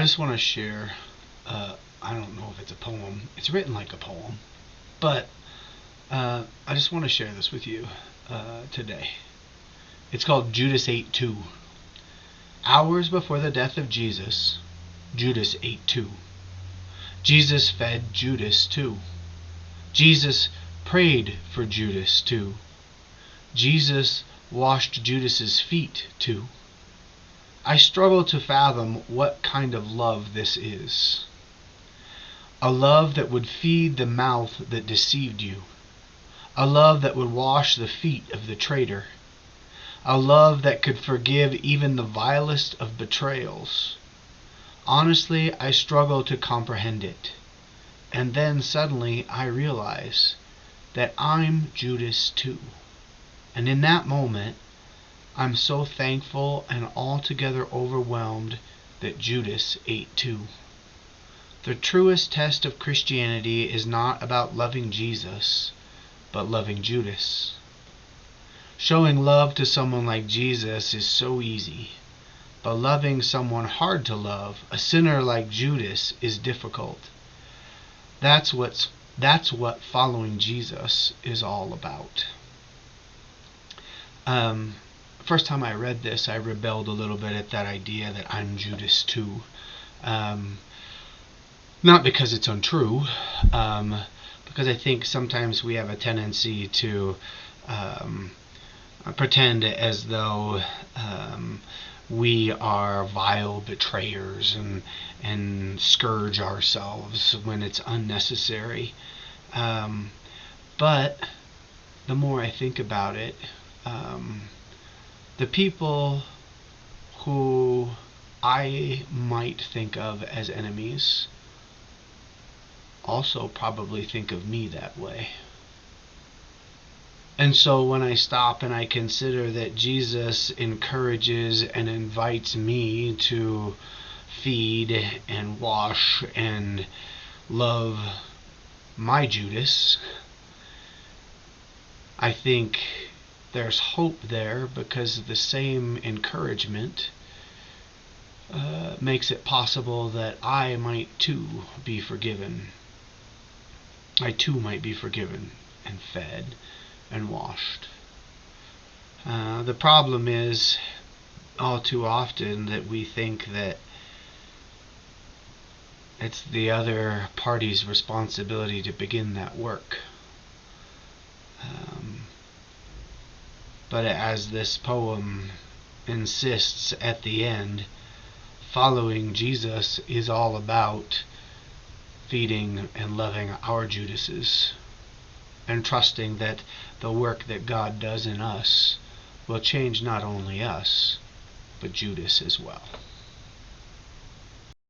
just want to share, I don't know if it's a poem. It's written like a poem, but I just want to share this with you today. It's called Judas ate too. Hours before the death of Jesus, Judas ate too. Jesus fed Judas too. Jesus prayed for Judas too. Jesus washed Judas's feet too. I struggle to fathom what kind of love this is. A love that would feed the mouth that deceived you. A love that would wash the feet of the traitor. A love that could forgive even the vilest of betrayals. Honestly, I struggle to comprehend it. And then suddenly I realize that I'm Judas too. And in that moment, I'm so thankful and altogether overwhelmed that Judas ate too. The truest test of Christianity is not about loving Jesus, but loving Judas. Showing love to someone like Jesus is so easy, but loving someone hard to love, a sinner like Judas, is difficult. That's what following Jesus is all about. First time I read this, I rebelled a little bit at that idea that I'm Judas too. Not because it's untrue, because I think sometimes we have a tendency to pretend as though we are vile betrayers and scourge ourselves when it's unnecessary. But the more I think about it, the people who I might think of as enemies also probably think of me that way. And so when I stop and I consider that Jesus encourages and invites me to feed and wash and love my Judas, I think there's hope there, because the same encouragement makes it possible that I might too be forgiven. I too might be forgiven and fed and washed. The problem is all too often that we think that it's the other party's responsibility to begin that work. But as this poem insists at the end, following Jesus is all about feeding and loving our Judases, and trusting that the work that God does in us will change not only us, but Judas as well.